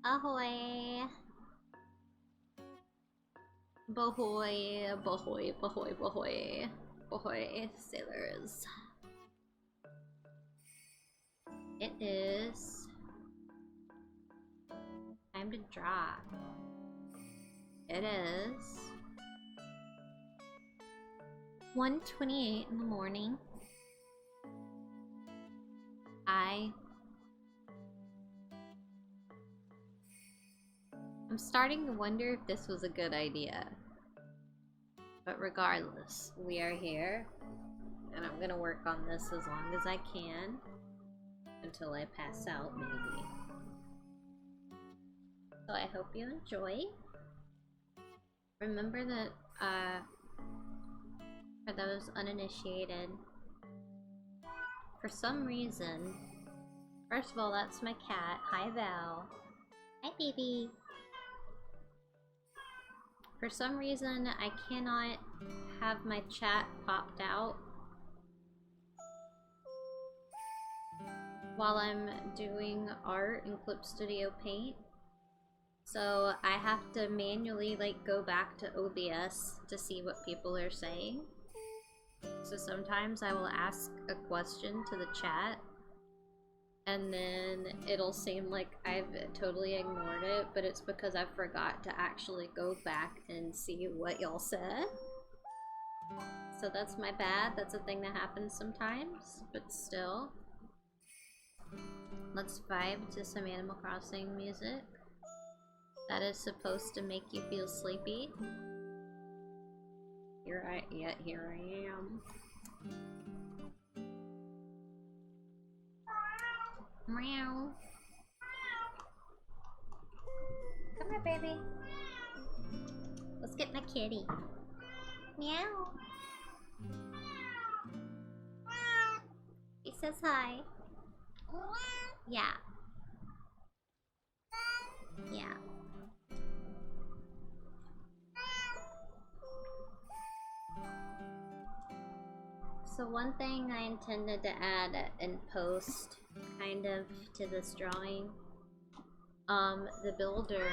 Ahoy! Bohoy, bohoy, bohoy, bohoy. Bohoy, sailors. It is time to drop. It is 1:28 in the morning. I'm starting to wonder if this was a good idea. But regardless, we are here, and I'm gonna work on this as long as I can, until I pass out, maybe. So I hope you enjoy. Remember that, for those uninitiated, for some reason, first of all, that's my cat. Hi, Val. Hi, baby. For some reason, I cannot have my chat popped out while I'm doing art in Clip Studio Paint. So I have to manually like go back to OBS to see what people are saying. So sometimes I will ask a question to the chat and then it'll seem like I've totally ignored it, but it's because I forgot to actually go back and see what y'all said. So that's my bad. That's a thing that happens sometimes, but still. Let's vibe to some Animal Crossing music. That is supposed to make you feel sleepy. Here I am. Meow. Come here, baby. Let's get my kitty. Meow. He says hi. Yeah. Yeah. So one thing I intended to add in post, kind of, to this drawing, the builder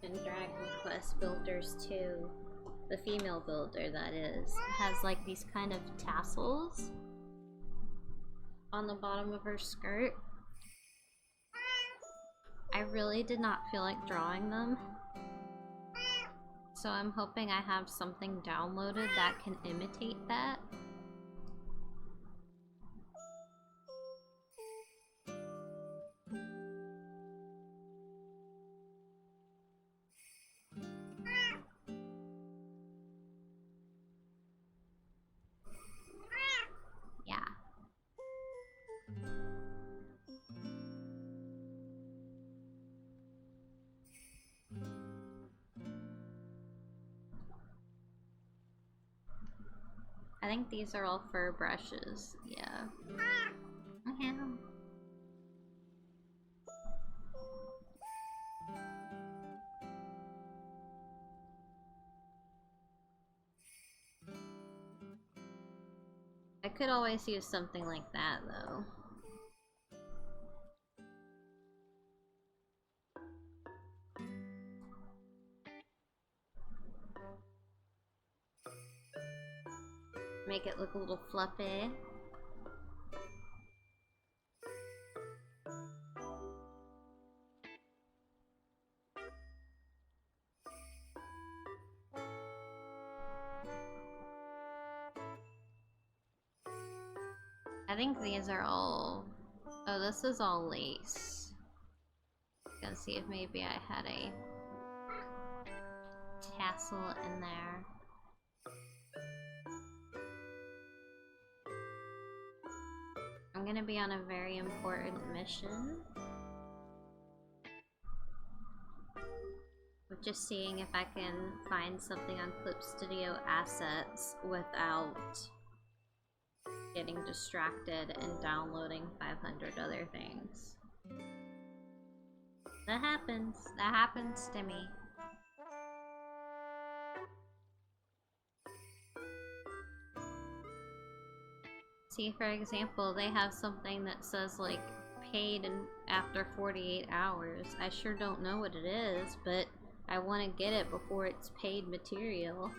in Dragon Quest Builders 2, the female builder that is, has like these kind of tassels on the bottom of her skirt. I really did not feel like drawing them, so I'm hoping I have something downloaded that can imitate that. Yeah. I think these are all fur brushes. Yeah. I could always use something like that, though. Make it look a little fluffy. I think these are all... Oh, this is all lace. Gonna see if maybe I had a tassel in there. I'm gonna be on a very important mission. We're just seeing if I can find something on Clip Studio Assets without getting distracted and downloading 500 other things. That happens. That happens to me. See, for example, they have something that says, like, paid in after 48 hours. I sure don't know what it is, but I want to get it before it's paid material.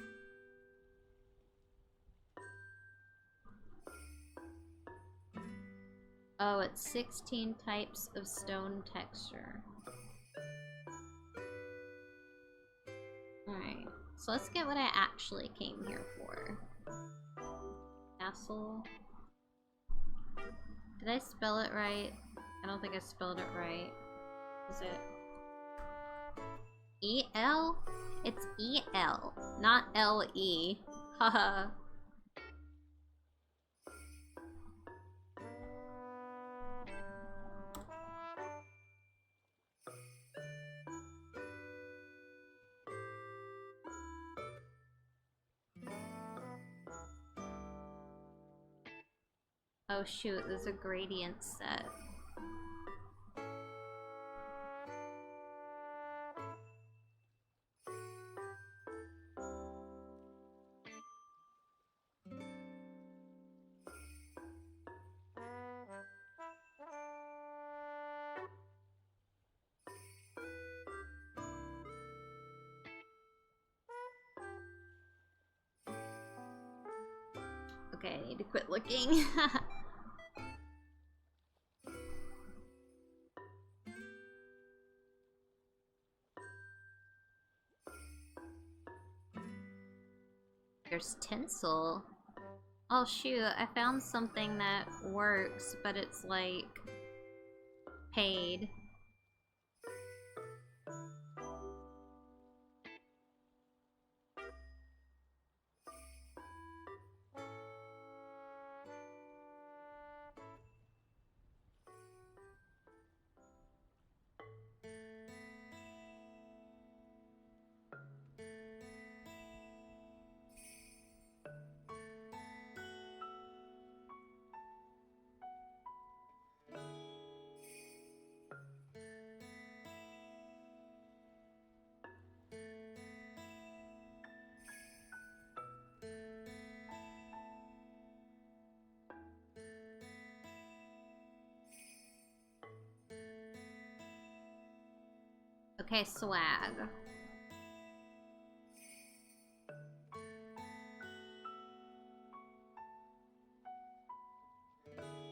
Oh, it's 16 types of stone texture. Alright, so let's get what I actually came here for. Castle. Did I spell it right? I don't think I spelled it right. Is it E-L? It's E-L, not L-E. Haha. Oh shoot, there's a gradient set. Okay, I need to quit looking. There's tinsel. Oh shoot, I found something that works, but it's like paid. Okay, swag.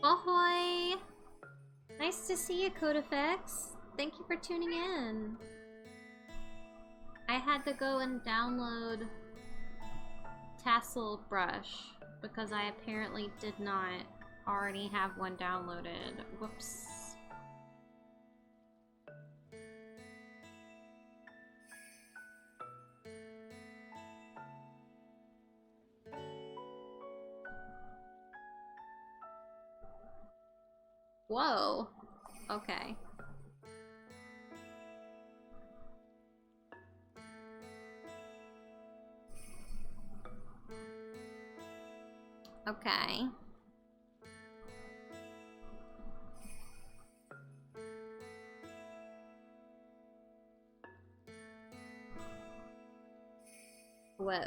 Ahoy! Nice to see you, CodeFX. Thank you for tuning in. I had to go and download Tassel Brush because I apparently did not already have one downloaded. Whoops. Whoa. Okay. Okay. Whoa.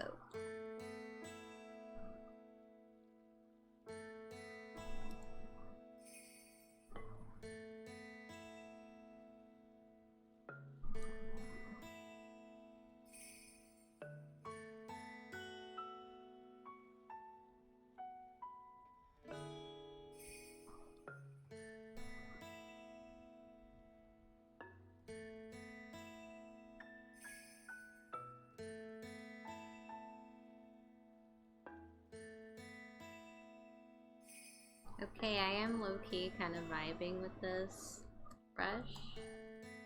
Okay, I am low-key kind of vibing with this brush.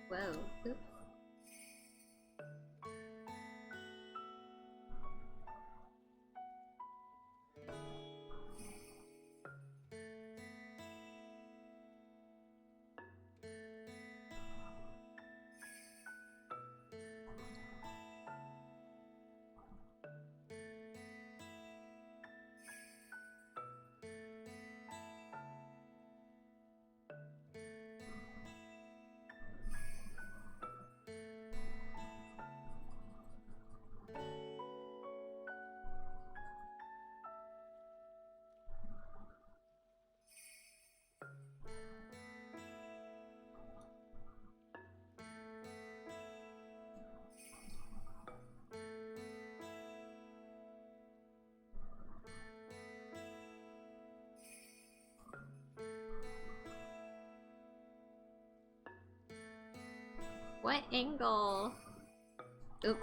Whoa. Oops. What angle? Oop.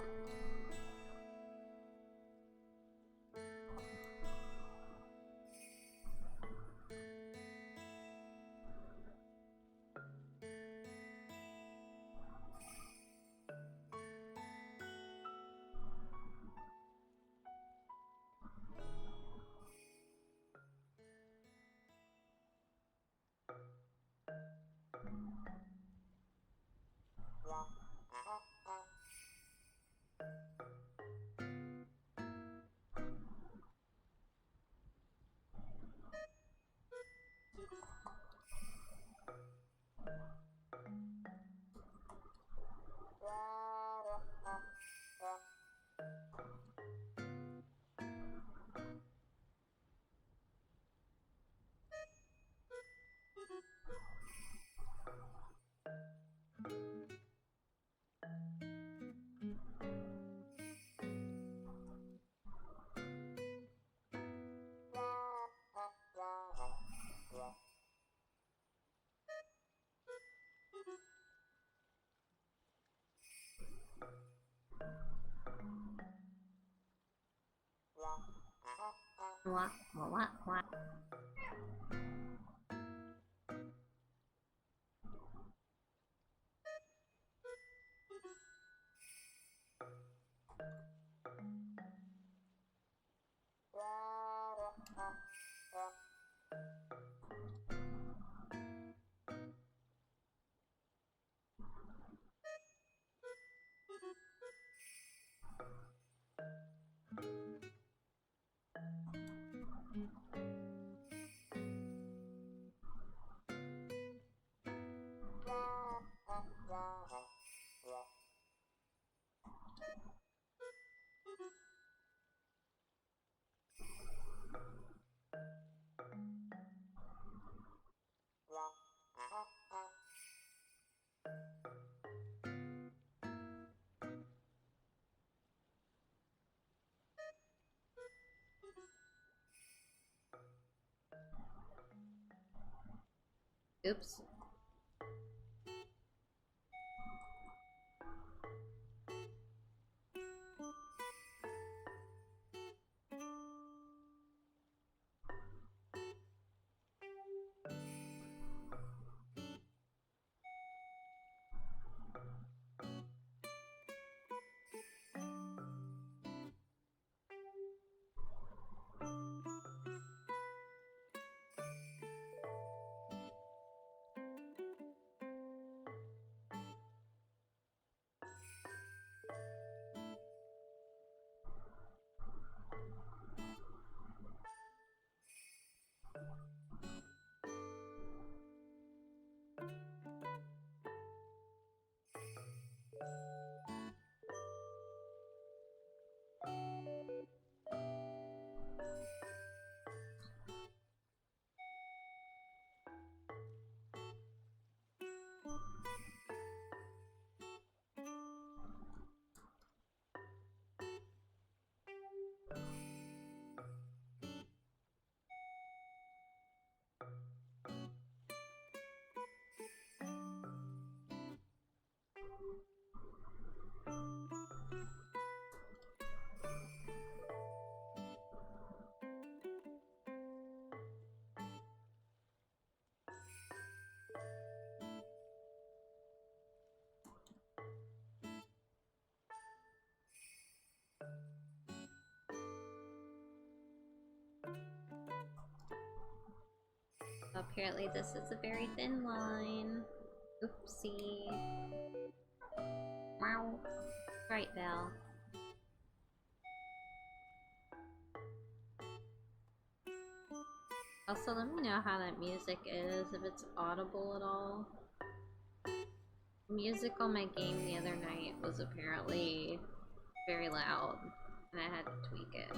What? Oops. Apparently this is a very thin line. Oopsie. Wow. Right, Val. Also, let me know how that music is, if it's audible at all. Music on my game the other night was apparently very loud, and I had to tweak it.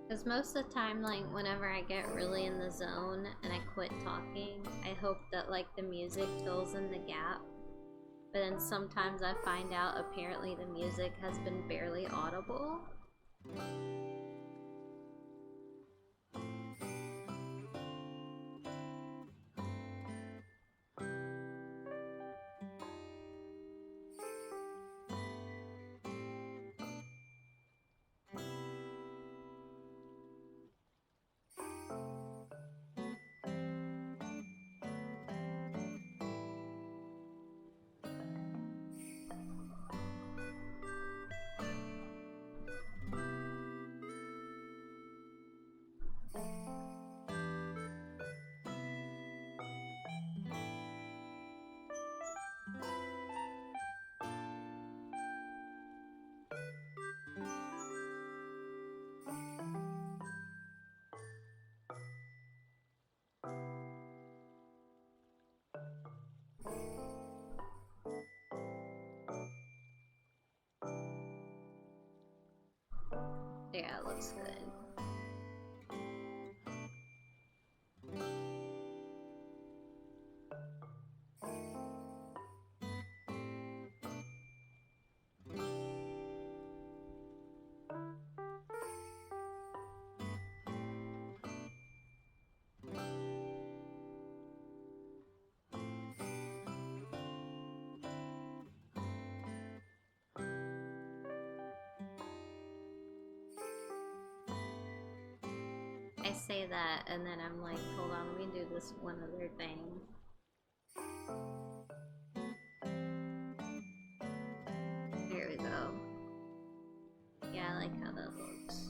Because most of the time, like, whenever I get really in the zone and I quit talking, I hope that, like, the music fills in the gap. But then sometimes I find out apparently the music has been barely audible. Yeah, it looks good. I say that and then I'm like, hold on, let me do this one other thing. There we go. Yeah, I like how that looks.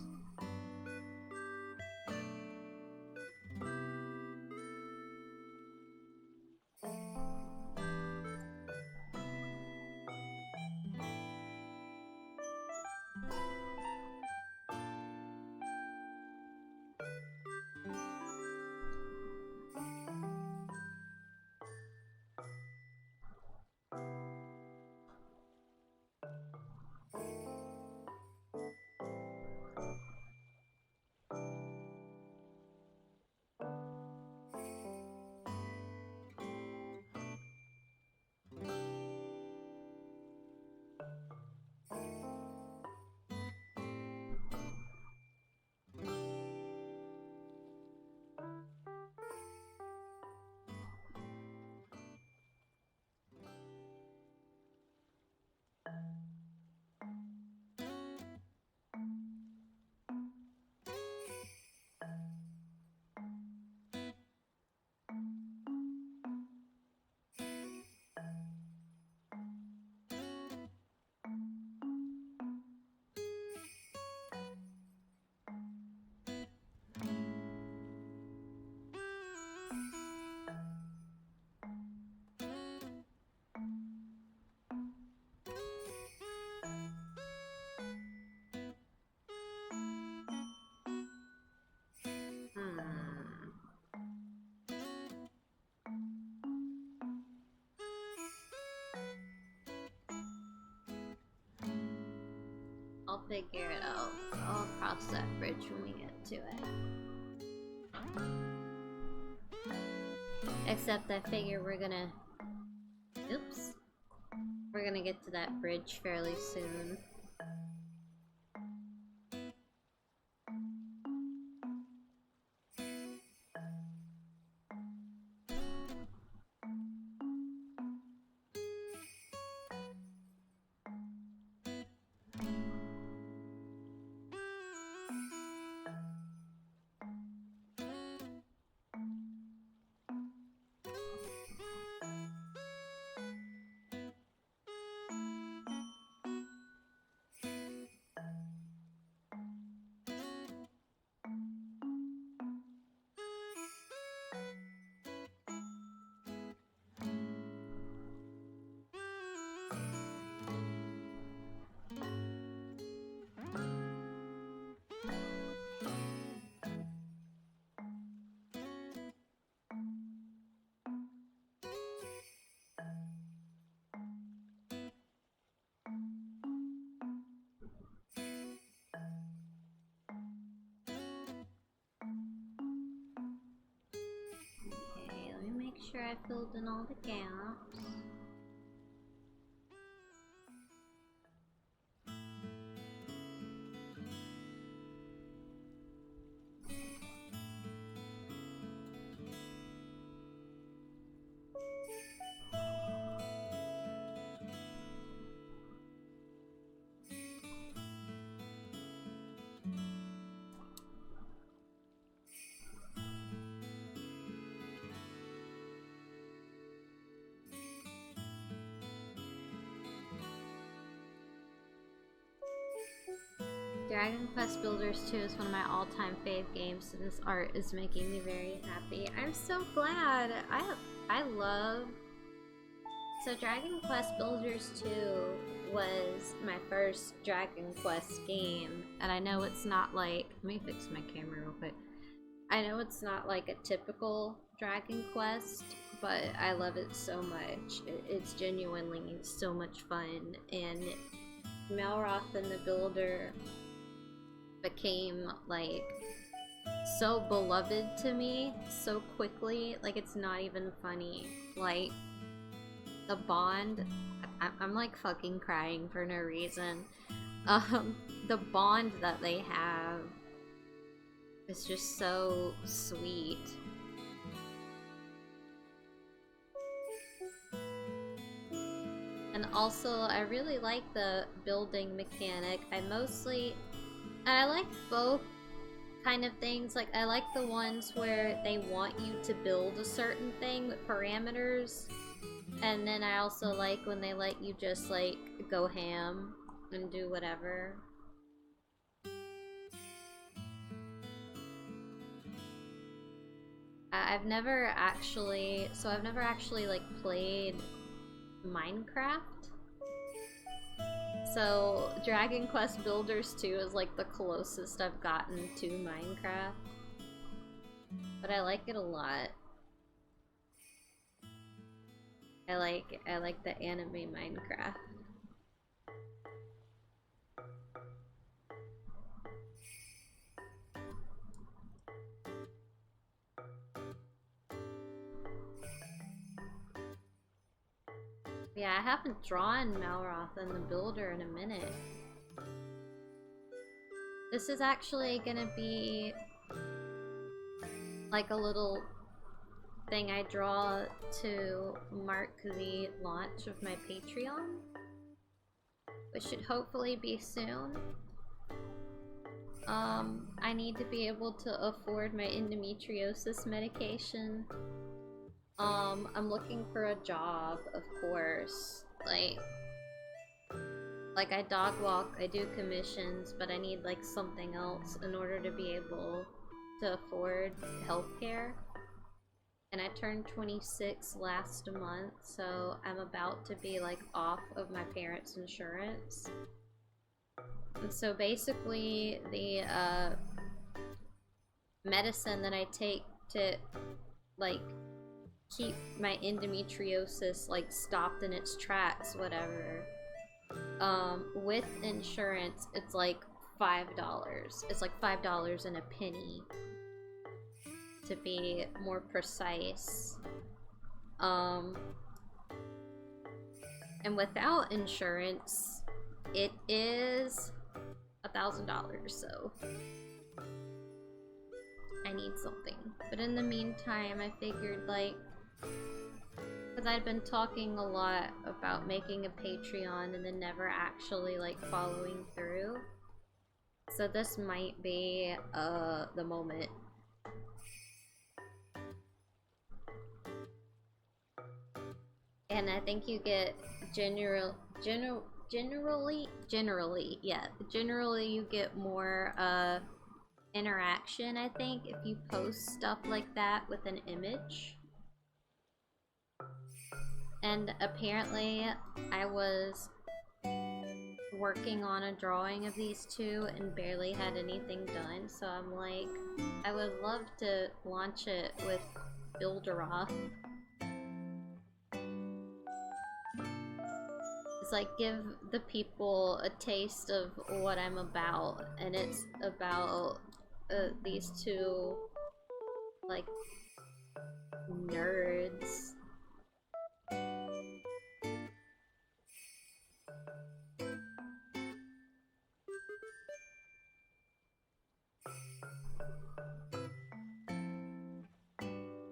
I'll figure it out. I'll cross that bridge when we get to it. Except I figure we're gonna... Oops. We're gonna get to that bridge fairly soon. Sure I filled in all the gaps. Dragon Quest Builders 2 is one of my all-time fave games, and this art is making me very happy. I'm so glad. I love... So Dragon Quest Builders 2 was my first Dragon Quest game, and I know it's not like... Let me fix my camera real quick. I know it's not like a typical Dragon Quest, but I love it so much. It's genuinely so much fun, and Malroth and the Builder became like so beloved to me so quickly. Like, it's not even funny. Like, the bond, I'm like fucking crying for no reason. The bond that they have is just so sweet. And also, I really like the building mechanic. I like both kind of things. Like, I like the ones where they want you to build a certain thing with parameters. And then I also like when they let you just, like, go ham and do whatever. I've never actually like played Minecraft. So Dragon Quest Builders 2 is like the closest I've gotten to Minecraft. But I like it a lot. I like the anime Minecraft. Yeah, I haven't drawn Malroth and the Builder in a minute. This is actually gonna be like a little thing I draw to mark the launch of my Patreon, which should hopefully be soon. I need to be able to afford my endometriosis medication. I'm looking for a job, of course. Like I dog walk, I do commissions, but I need like something else in order to be able to afford healthcare. And I turned 26 last month, so I'm about to be like off of my parents' insurance. And so basically the medicine that I take to like keep my endometriosis like stopped in its tracks, whatever, with insurance it's like $5. It's like $5 and a penny, to be more precise. And without insurance it is $1,000, so I need something. But in the meantime, I figured, like, because I'd been talking a lot about making a Patreon and then never actually, like, following through. So this might be, the moment. And I think you get generally you get more, interaction, I think, if you post stuff like that with an image. And apparently I was working on a drawing of these two and barely had anything done, so I'm like, I would love to launch it with Builderoth. It's like, give the people a taste of what I'm about, and it's about these two, like, nerds.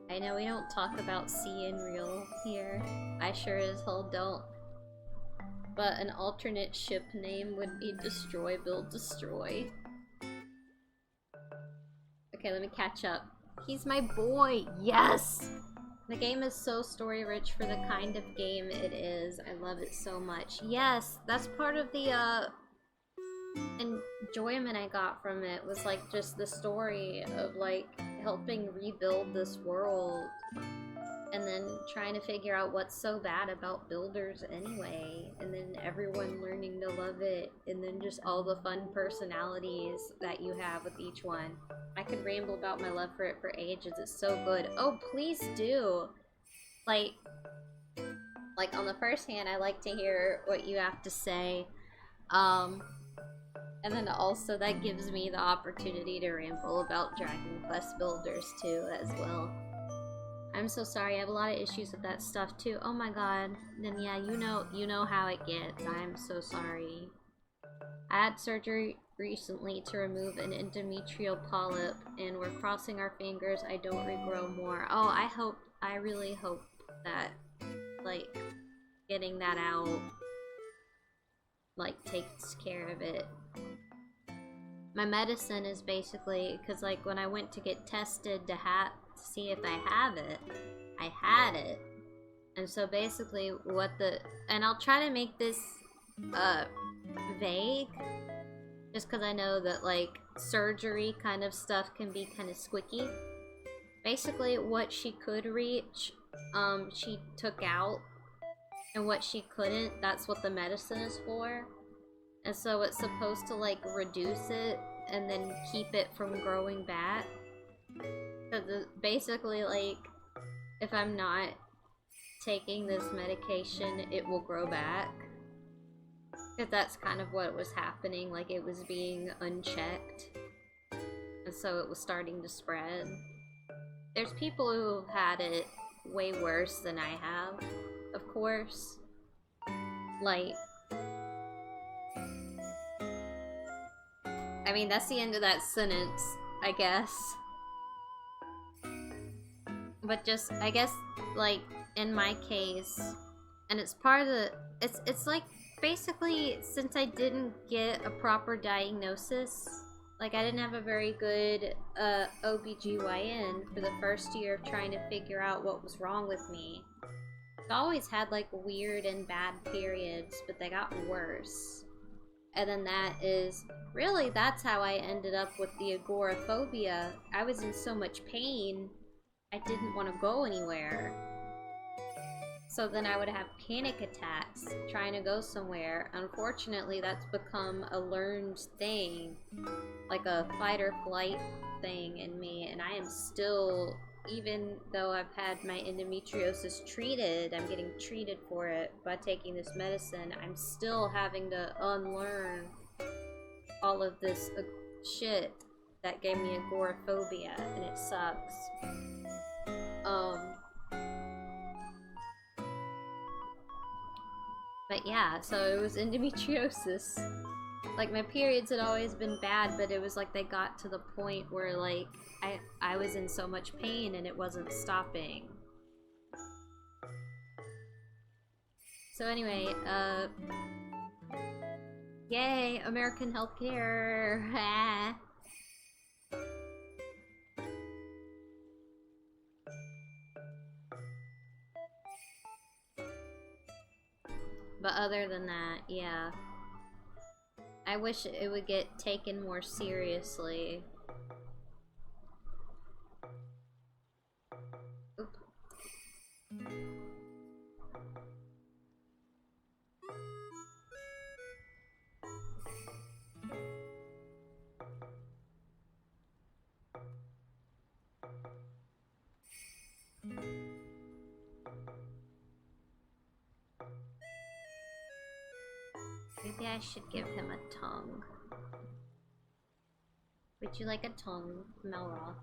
I know we don't talk about C in real here. I sure as hell don't. But an alternate ship name would be Destroy Build Destroy. Okay, let me catch up. He's my boy! Yes! The game is so story-rich for the kind of game it is. I love it so much. Yes! That's part of the, enjoyment I got from it was like just the story of like helping rebuild this world and then trying to figure out what's so bad about builders anyway, and then everyone learning to love it, and then just all the fun personalities that you have with each one. I could ramble about my love for it for ages. It's so good. Oh, please do. Like on the first hand, I like to hear what you have to say. And then also that gives me the opportunity to ramble about Dragon Quest builders too as well. I'm so sorry, I have a lot of issues with that stuff too. Oh my god. Then yeah, you know how it gets. I'm so sorry. I had surgery recently to remove an endometrial polyp, and we're crossing our fingers I don't regrow more. Oh, I really hope that, like, getting that out, like, takes care of it. My medicine is basically, because, like, when I went to get tested to see if I have it, I had it. And so basically and I'll try to make this, vague, just because I know that, like, surgery kind of stuff can be kind of squicky. Basically, what she could reach, she took out, and what she couldn't, that's what the medicine is for. And so it's supposed to, like, reduce it and then keep it from growing back. Because basically, like, if I'm not taking this medication, it will grow back. Because that's kind of what was happening, like, it was being unchecked. And so it was starting to spread. There's people who've had it way worse than I have, of course. Like, I mean, that's the end of that sentence, I guess. But just, I guess, like, in my case, and it's part of the, it's like, basically, since I didn't get a proper diagnosis, like, I didn't have a very good, OBGYN for the first year of trying to figure out what was wrong with me. I always had, like, weird and bad periods, but they got worse. And then that's how I ended up with the agoraphobia. I was in so much pain, I didn't want to go anywhere. So then I would have panic attacks trying to go somewhere. Unfortunately, that's become a learned thing, like a fight or flight thing in me, and I am still, even though I've had my endometriosis treated, I'm getting treated for it by taking this medicine, I'm still having to unlearn all of this shit that gave me agoraphobia, and it sucks. But yeah, so it was endometriosis. Like, my periods had always been bad, but it was like they got to the point where, like, I was in so much pain and it wasn't stopping. So anyway, yay, American healthcare! But other than that, yeah. I wish it would get taken more seriously. Oop. Maybe I should give him a tongue. Would you like a tongue, Melroth?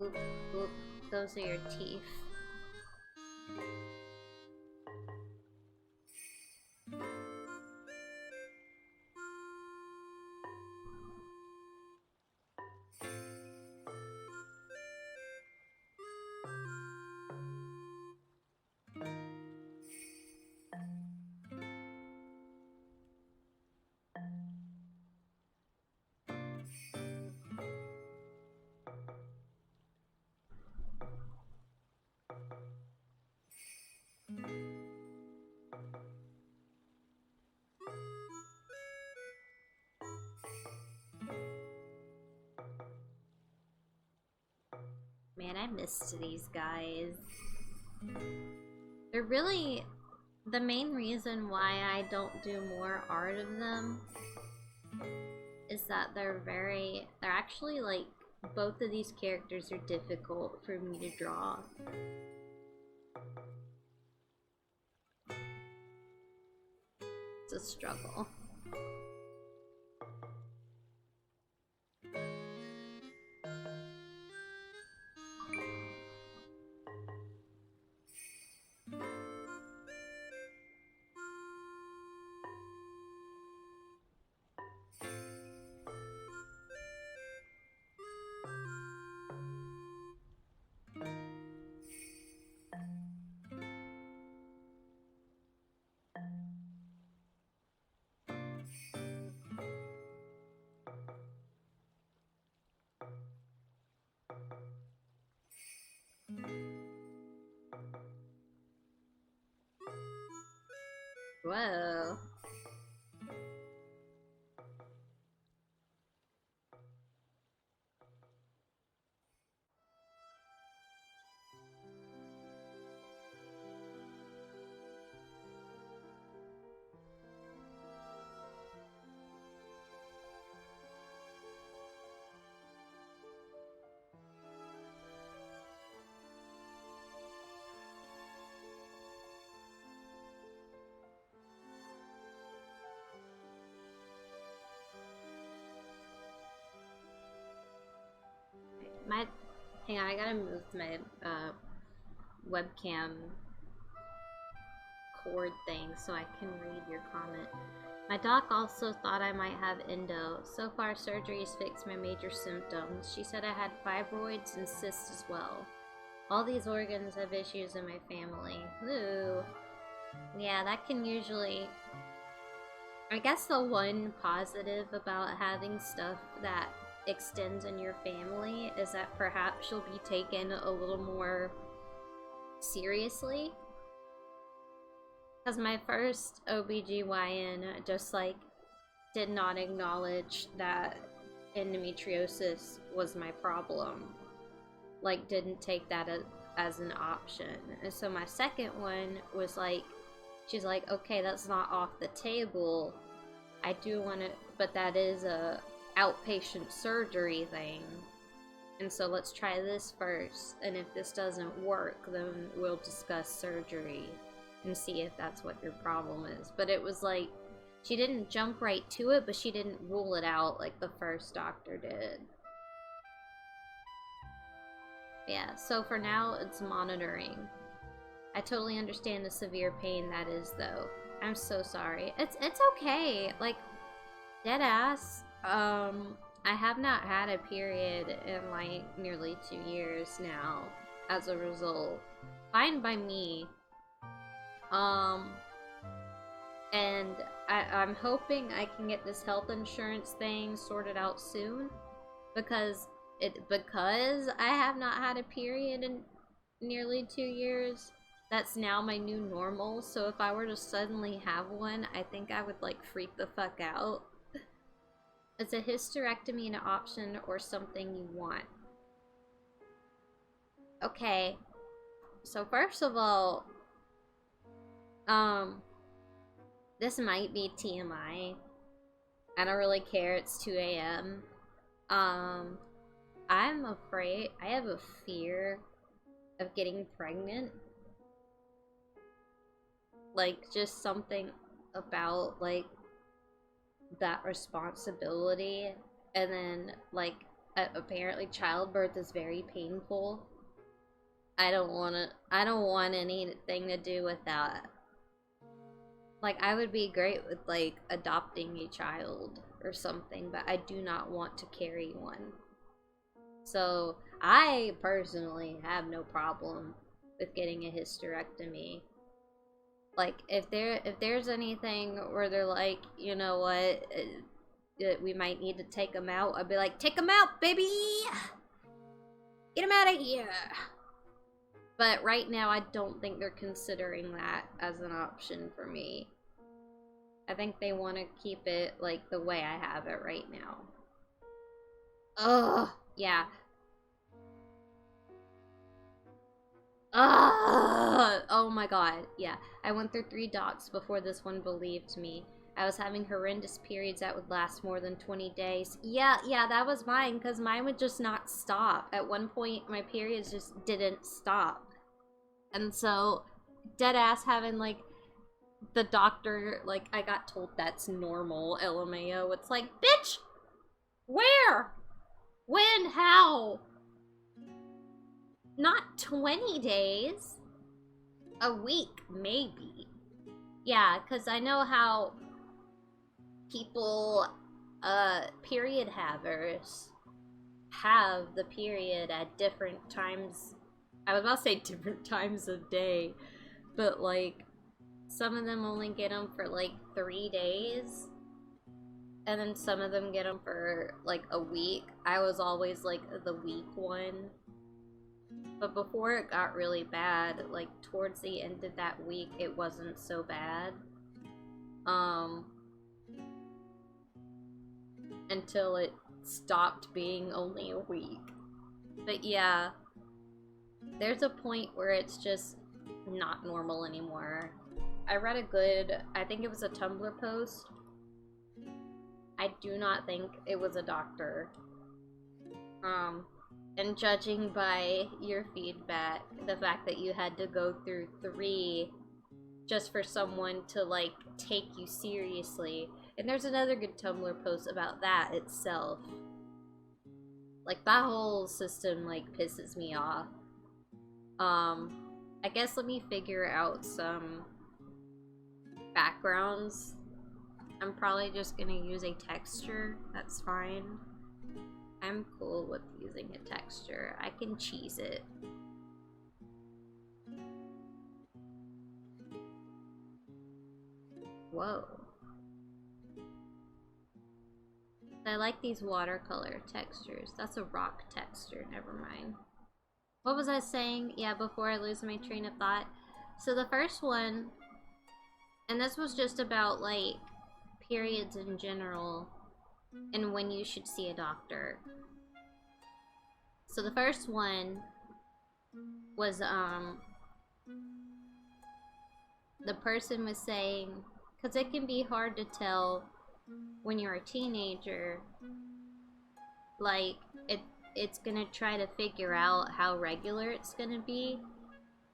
Oop, oop, those are your teeth. Man, I missed these guys. They're really... The main reason why I don't do more art of them is that they're actually, like, both of these characters are difficult for me to draw. It's a struggle. Whoa. Hang on, I gotta move my webcam cord thing so I can read your comment. My doc also thought I might have endo. So far, surgery's fixed my major symptoms. She said I had fibroids and cysts as well. All these organs have issues in my family. Ooh. Yeah, that can usually... I guess the one positive about having stuff that extends in your family is that perhaps you'll be taken a little more seriously. Because my first OBGYN just like did not acknowledge that endometriosis was my problem. Like didn't take that as an option. And so my second one was like, she's like, okay, that's not off the table. I do want to, but that is a outpatient surgery thing, and so let's try this first, and if this doesn't work, then we'll discuss surgery and see if that's what your problem is. But it was like, she didn't jump right to it, but she didn't rule it out like the first doctor did. Yeah, so for now, it's monitoring. I totally understand the severe pain that is, though. I'm so sorry. It's okay. Like, dead ass. I have not had a period in like nearly 2 years now as a result. Fine by me. And I'm hoping I can get this health insurance thing sorted out soon, because I have not had a period in nearly 2 years. That's now my new normal. So if I were to suddenly have one, I think I would like freak the fuck out. Is a hysterectomy an option or something you want? Okay. So first of all, this might be TMI. I don't really care, it's 2 a.m. I'm afraid, I have a fear of getting pregnant. Like, just something about, like, that responsibility, and then like apparently childbirth is very painful. I don't want anything to do with that. Like, I would be great with like adopting a child or something, but I do not want to carry one. So I personally have no problem with getting a hysterectomy. Like, if there's anything where they're like, you know what, we might need to take them out, I'd be like, take them out, baby! Get them out of here! But right now, I don't think they're considering that as an option for me. I think they want to keep it, like, the way I have it right now. Ugh! Yeah. Oh my god. Yeah. I went through 3 docs before this one believed me. I was having horrendous periods that would last more than 20 days. Yeah, that was mine, because mine would just not stop. At one point, my periods just didn't stop. And so, dead ass having, like, the doctor, like, I got told that's normal, LMAO. It's like, bitch! Where? When? How? Not 20 days. A week, maybe. Yeah, because I know how people, period havers have the period at different times. I was about to say different times of day, but, like, some of them only get them for, like, 3 days. And then some of them get them for, like, a week. I was always, like, the week one. But before it got really bad, like, towards the end of that week, it wasn't so bad. Until it stopped being only a week. But yeah, there's a point where it's just not normal anymore. I read I think it was a Tumblr post. I do not think it was a doctor. And judging by your feedback, the fact that you had to go through 3 just for someone to, like, take you seriously. And there's another good Tumblr post about that itself. Like, that whole system, like, pisses me off. I guess let me figure out some backgrounds. I'm probably just gonna use a texture. That's fine. I'm cool with using a texture. I can cheese it. Whoa. I like these watercolor textures. That's a rock texture, never mind. What was I saying? Yeah, before I lose my train of thought. So the first one, and this was just about, like, periods in general and when you should see a doctor. So the first one was, the person was saying, because it can be hard to tell when you're a teenager, like, it's gonna try to figure out how regular it's gonna be.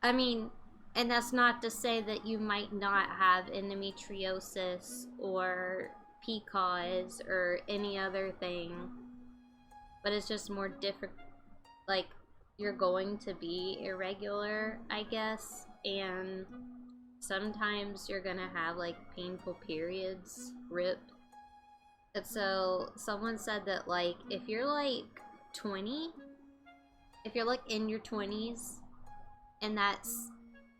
I mean, and that's not to say that you might not have endometriosis or PCOS or any other thing, but it's just more different. Like, you're going to be irregular, I guess, and sometimes you're gonna have, like, painful periods. RIP. And so someone said that, like, if you're, like, 20, if you're, like, in your 20s and that's,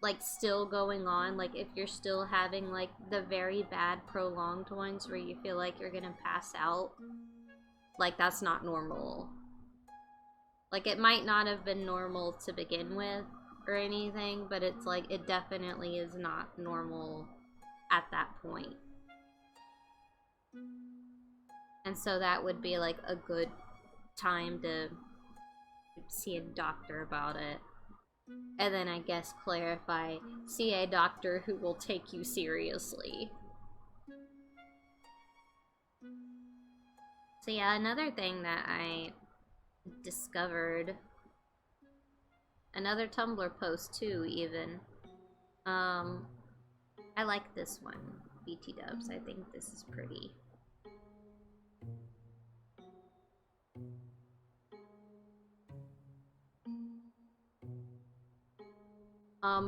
like, still going on, like, if you're still having, like, the very bad prolonged ones where you feel like you're gonna pass out, like, that's not normal. Like, it might not have been normal to begin with or anything, but it's like, it definitely is not normal at that point. And so that would be, like, a good time to see a doctor about it. And then I guess clarify, see a doctor who will take you seriously. So yeah, another thing that I discovered, another Tumblr post too, even. I like this one, BT Dubs. I think this is pretty.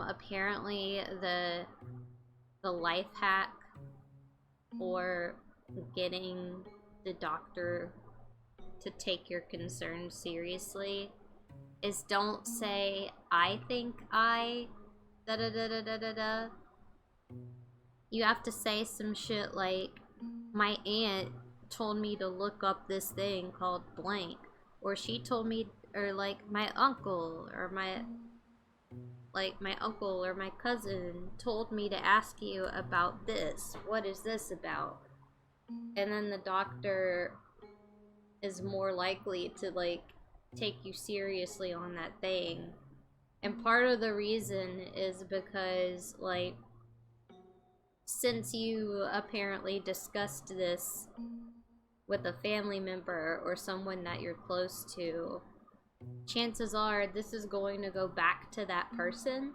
Apparently the life hack for getting the doctor to take your concerns seriously is don't say, I think I da da da da da da da. You have to say some shit like, my aunt told me to look up this thing called blank, or she told me, or like my uncle or my uncle or my cousin told me to ask you about this. What is this about? And then the doctor is more likely to, like, take you seriously on that thing. And part of the reason is because, like, since you apparently discussed this with a family member or someone that you're close to, chances are this is going to go back to that person,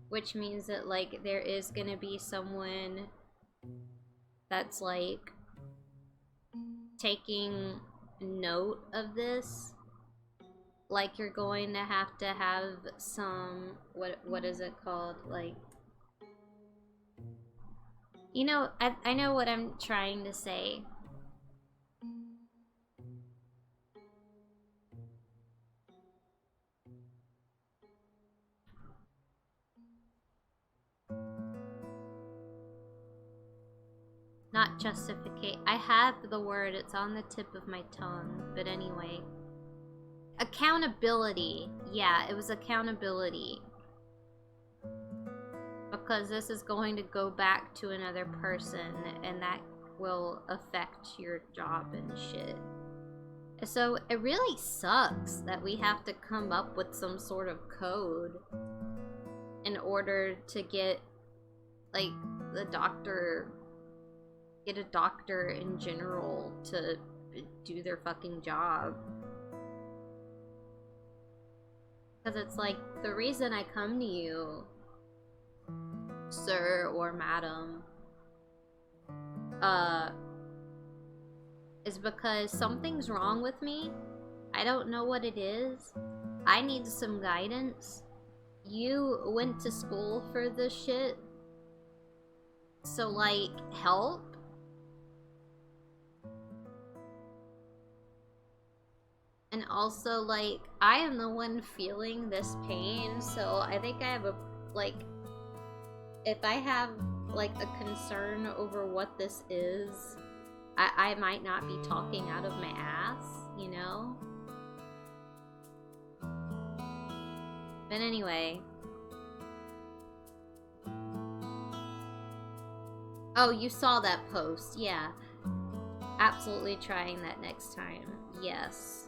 which means that, like, there is going to be someone that's, like, taking note of this. Like, you're going to have some, what is it called? Like, you know, I know what I'm trying to say. Not justificate. I have the word, it's on the tip of my tongue, but anyway. Accountability. Yeah, it was accountability. Because this is going to go back to another person, and that will affect your job and shit. So it really sucks that we have to come up with some sort of code in order to get, like, the doctor, get a doctor in general to do their fucking job. Because it's like, the reason I come to you, sir or madam, is because something's wrong with me. I don't know what it is. I need some guidance. You went to school for this shit. So, like, help? And also, like, I am the one feeling this pain, so I think I have a, like, if I have, like, a concern over what this is, I might not be talking out of my ass, you know? But anyway. Oh, you saw that post, yeah. Absolutely trying that next time, yes.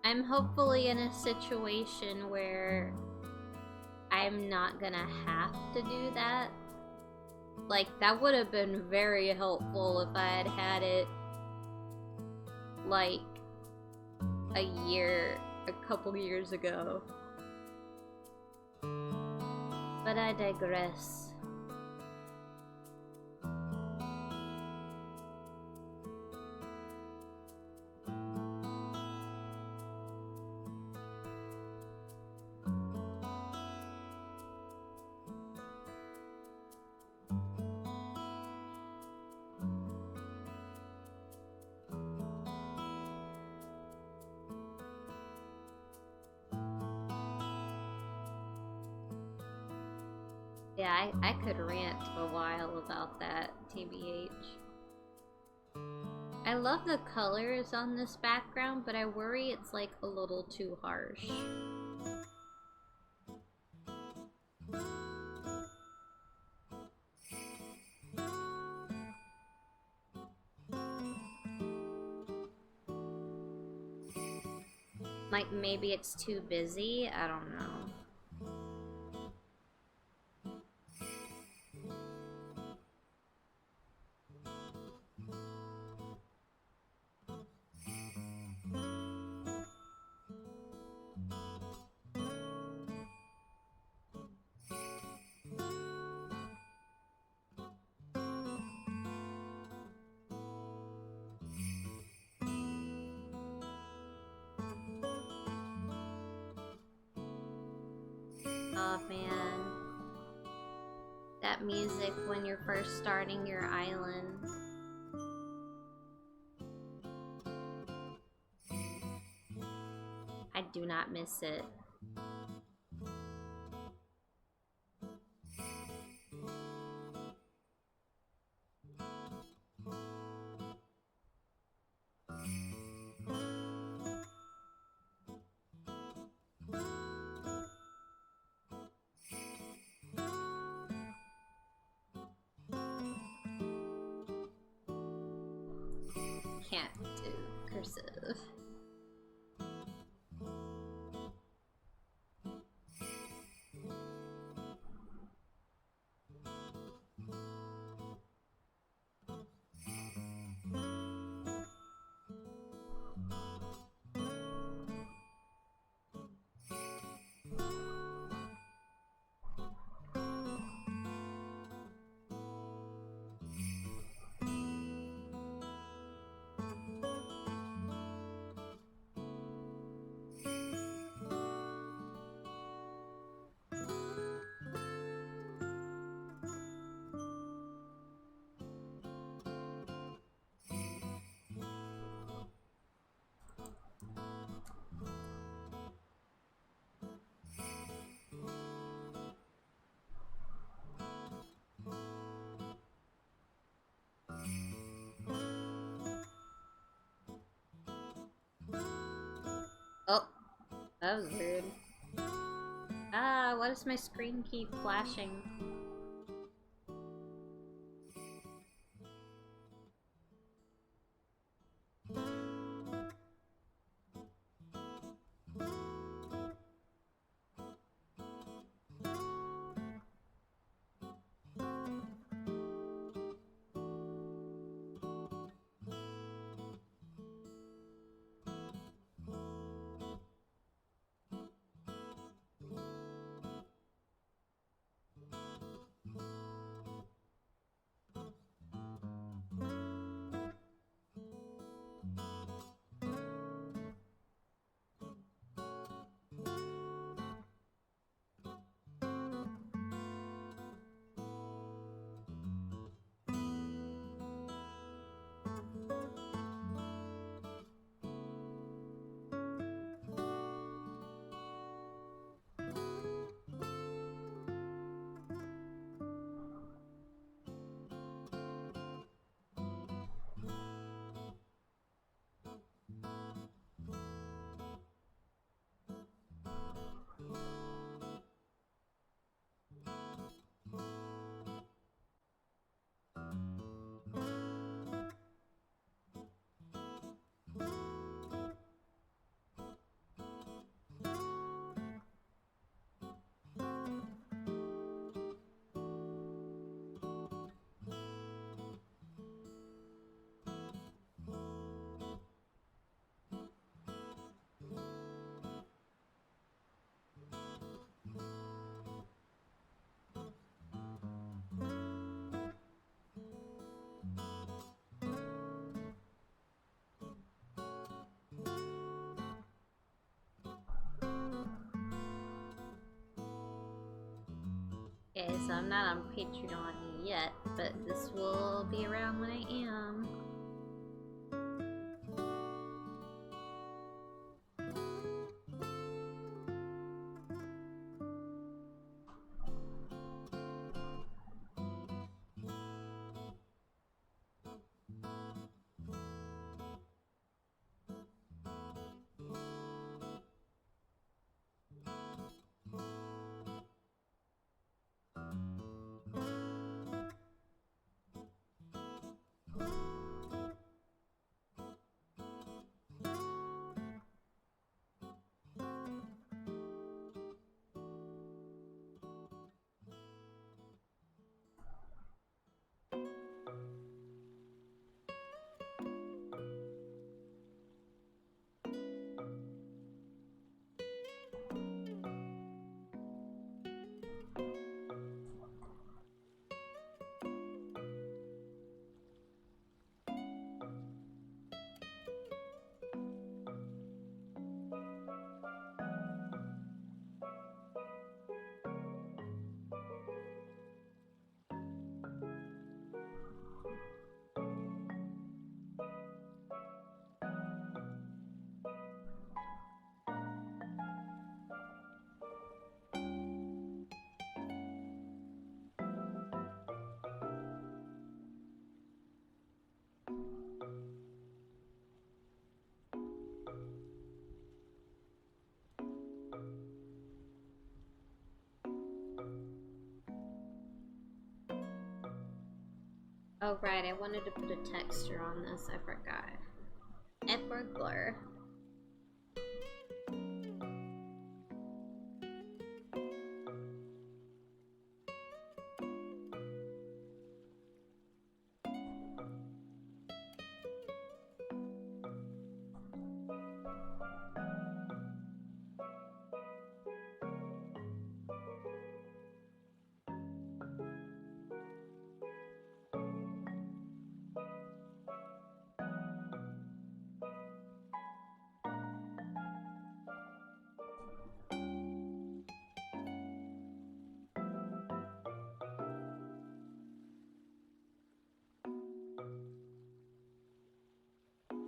I'm hopefully in a situation where I'm not gonna have to do that. Like, that would have been very helpful if I had had it, like, a couple years ago. But I digress. Yeah, I could rant a while about that, TBH. I love the colors on this background, but I worry it's, like, a little too harsh. Like, maybe it's too busy? I don't know. Oh man, that music when you're first starting your island. I do not miss it. Can't do cursive. Oh, that was weird. Ah, why does my screen keep flashing? Okay, so I'm not on Patreon yet, but this will be around when I am. Oh right, I wanted to put a texture on this, I forgot. Edward Blur.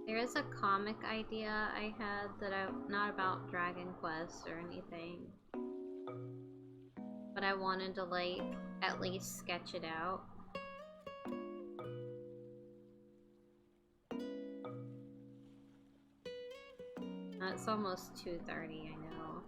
There is a comic idea I had that not about Dragon Quest or anything, but I wanted to like at least sketch it out. It's almost 2:30, I know.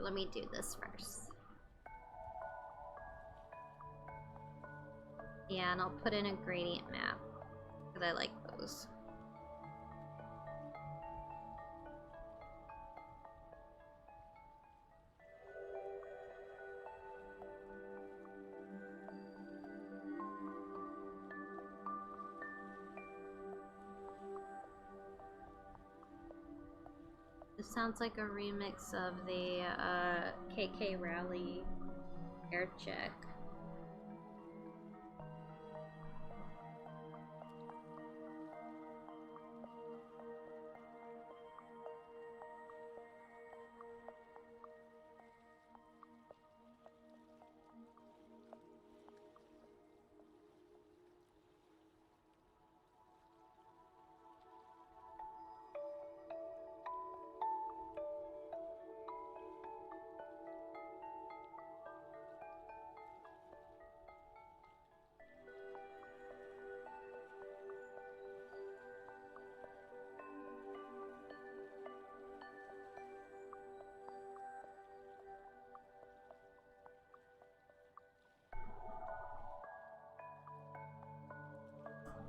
Let me do this first. Yeah, and I'll put in a gradient map, because I like those. This sounds like a remix of the KK Rally air check.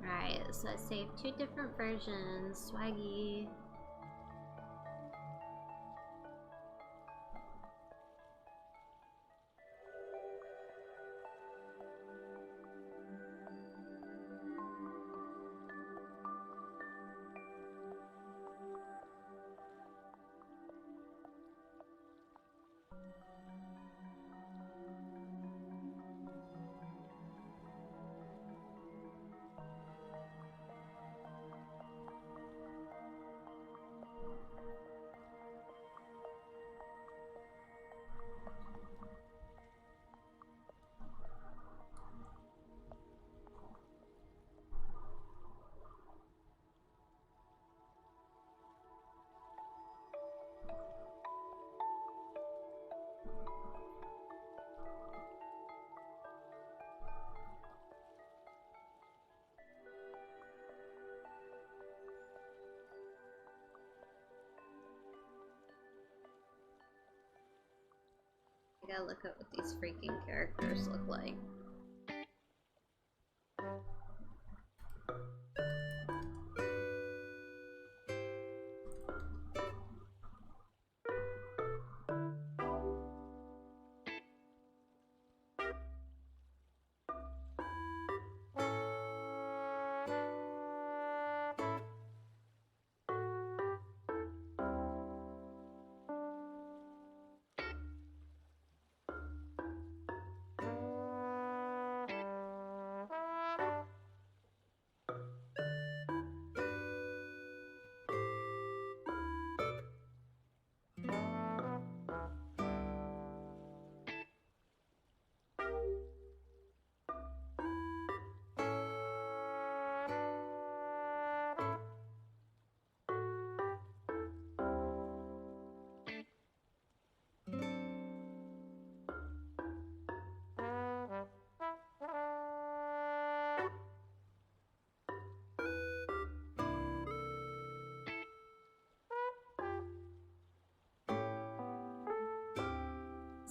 Alright, so I saved 2 different versions. Swaggy. I gotta look at what these freaking characters look like.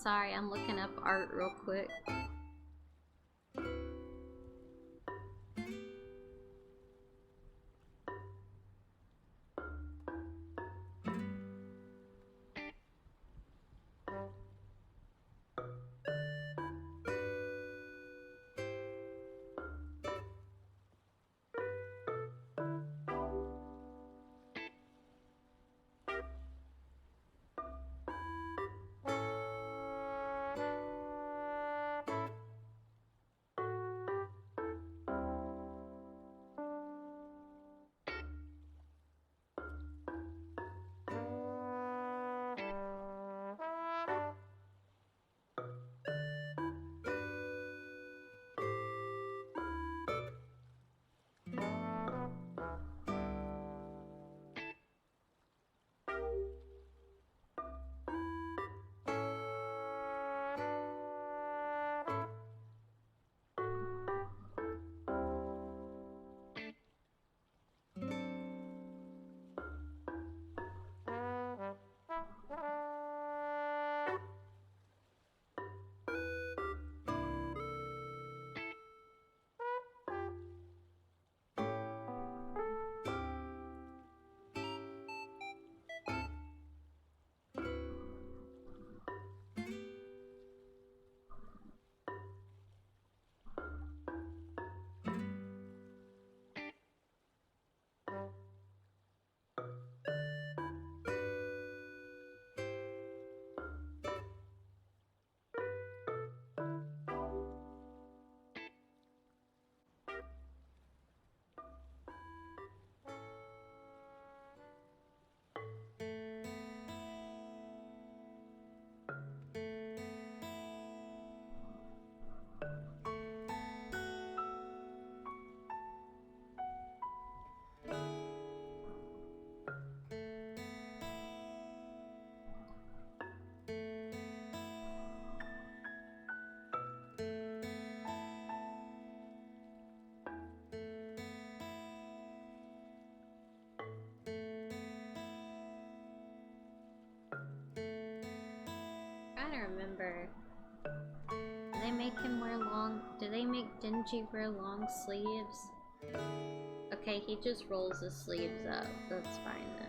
Sorry, I'm looking up art real quick. Remember. Do they make him wear long... Do they make Denji wear long sleeves? Okay, he just rolls his sleeves up. That's fine then.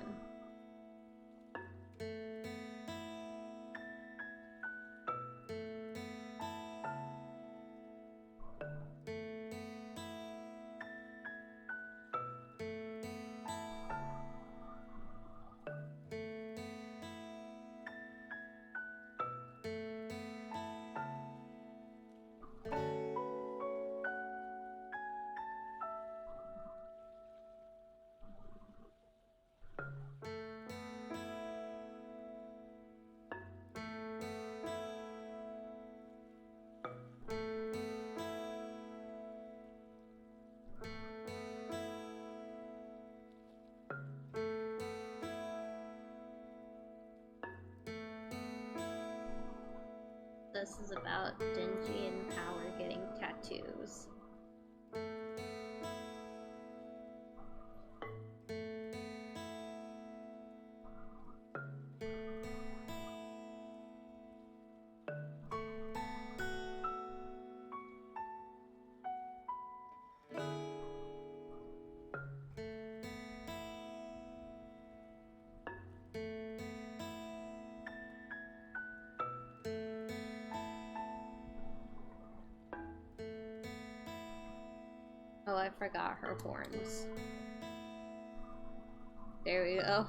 This is about Denji and Power getting tattoos. Oh, I forgot her horns. There we go.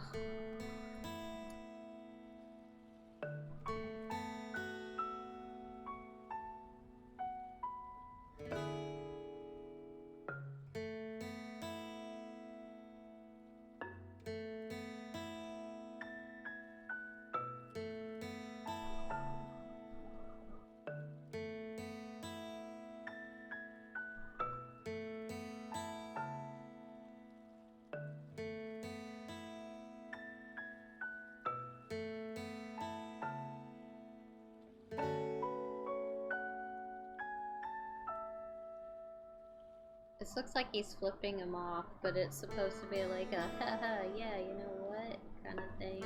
This looks like he's flipping him off, but it's supposed to be like a haha, yeah, you know what, kind of thing.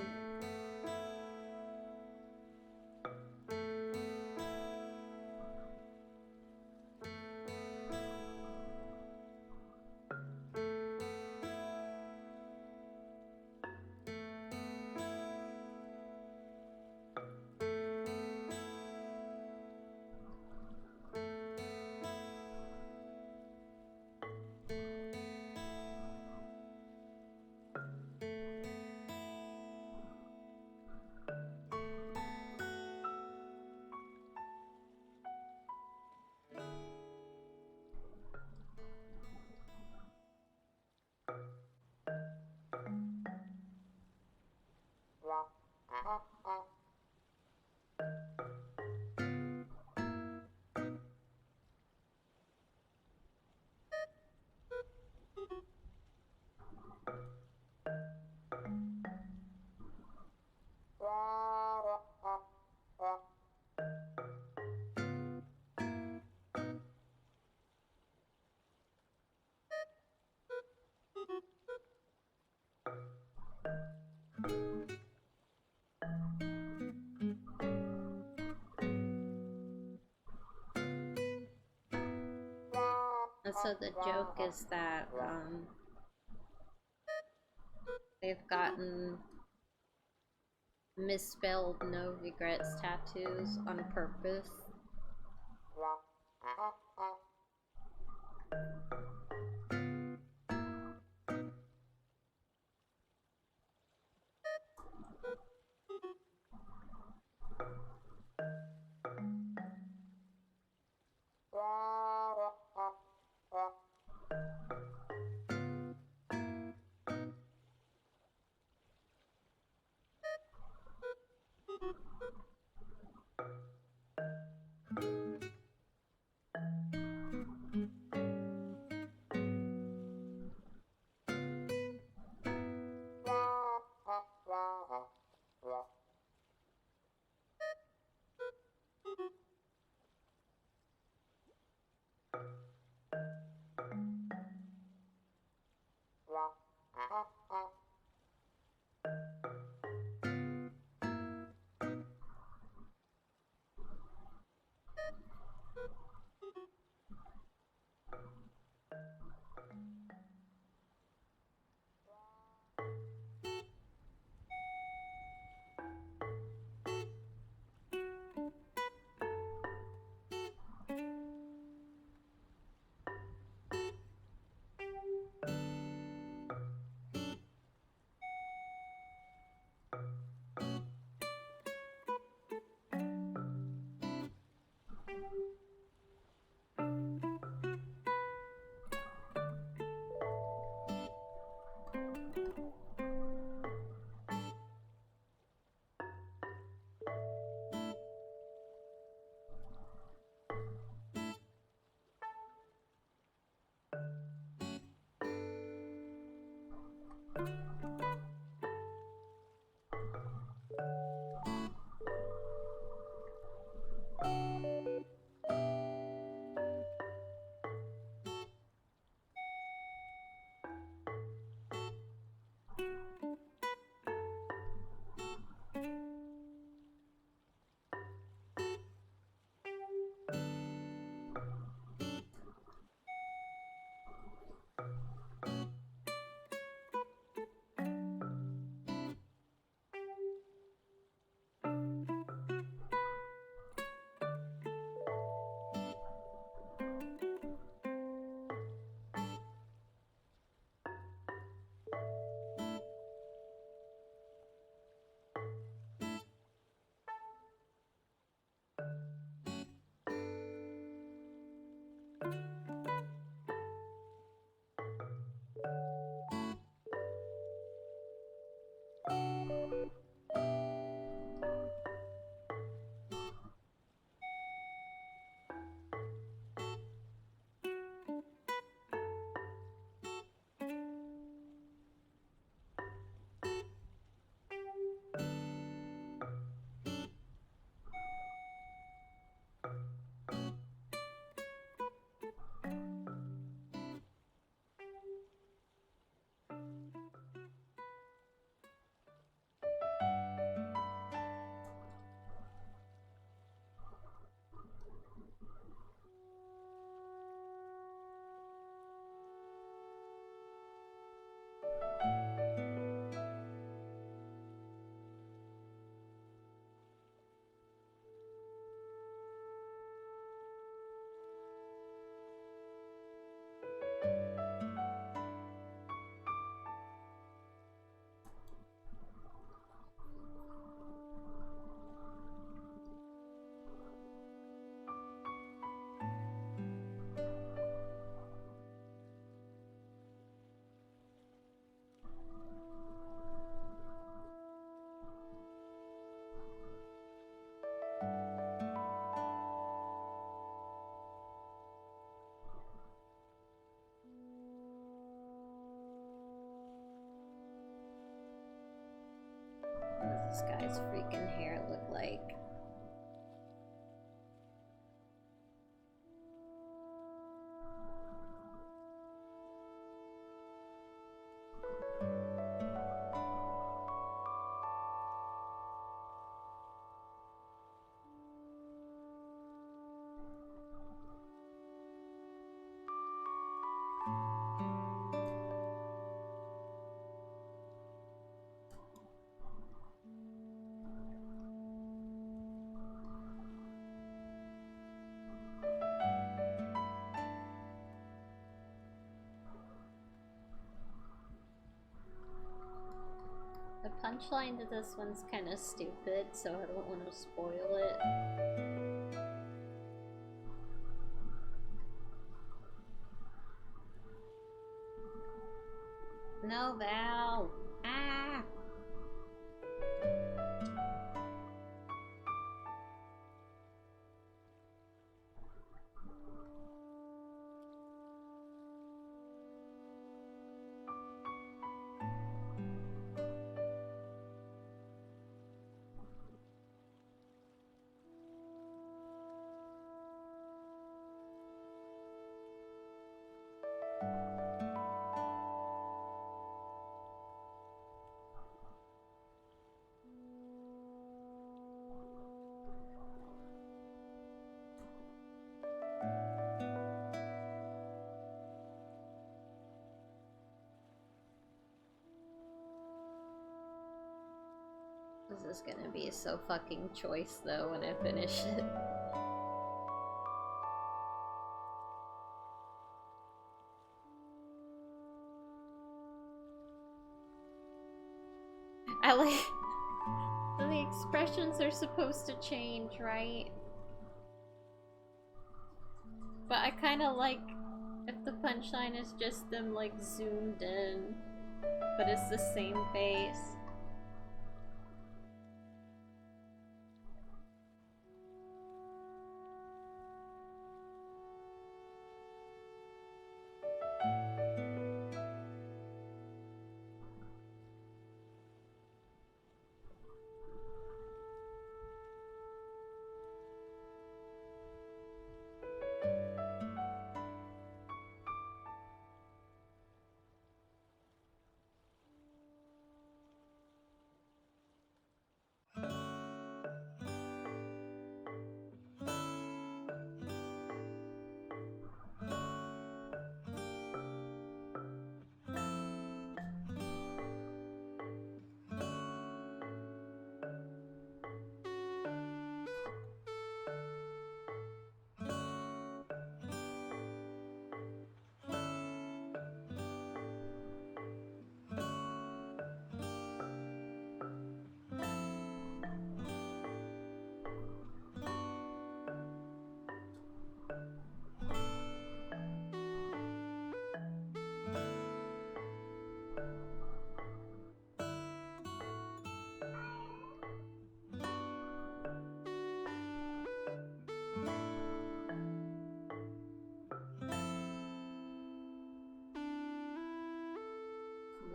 And so the joke is that they've gotten misspelled no regrets tattoos on purpose. What does this guy's freaking hair look like? The punchline to this one's kind of stupid, so I don't want to spoil it. No, Val! Ah! This is gonna be so fucking choice though when I finish it. I like... the expressions are supposed to change, right? But I kinda like if the punchline is just them like zoomed in, but it's the same face.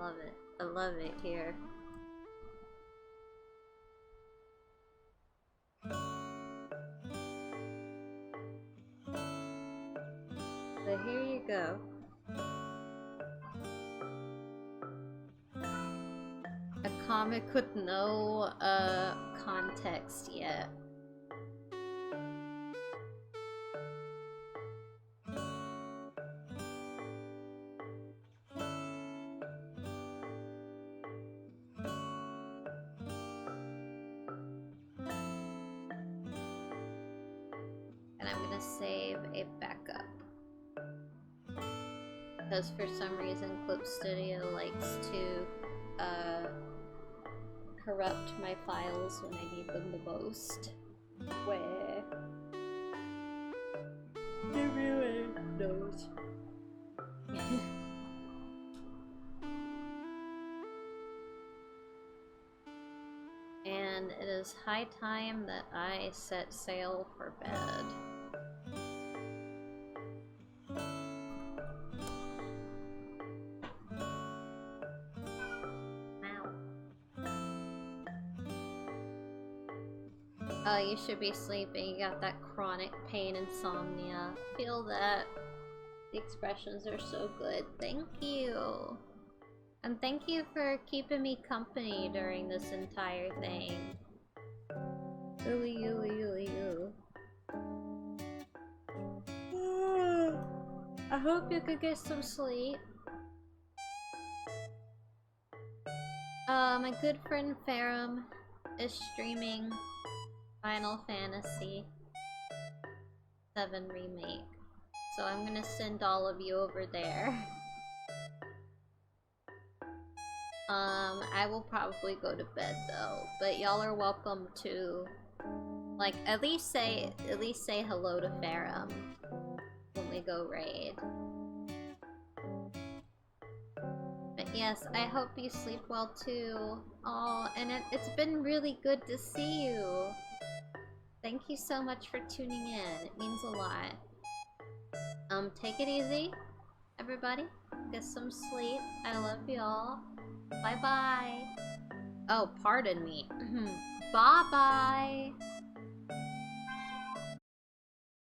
Love it. I love it here. So here you go. A comic with no context yet. And I'm gonna save a backup. Because for some reason Clip Studio likes to corrupt my files when I need them the most. Where everyone knows. And it is high time that I set sail for bed. Oh, you should be sleeping. You got that chronic pain, insomnia. Feel that. The expressions are so good. Thank you. And thank you for keeping me company during this entire thing. Ooey, ooey, ooey, ooey. I hope you could get some sleep. My good friend Ferrum is streaming Final Fantasy VII Remake. So I'm gonna send all of you over there. I will probably go to bed though, but y'all are welcome to, like, at least say hello to Ferrum when we go raid. But yes, I hope you sleep well too. Oh, and it's been really good to see you. Thank you so much for tuning in. It means a lot. Take it easy, everybody. Get some sleep. I love y'all. Bye-bye. Oh, pardon me. Bye-bye.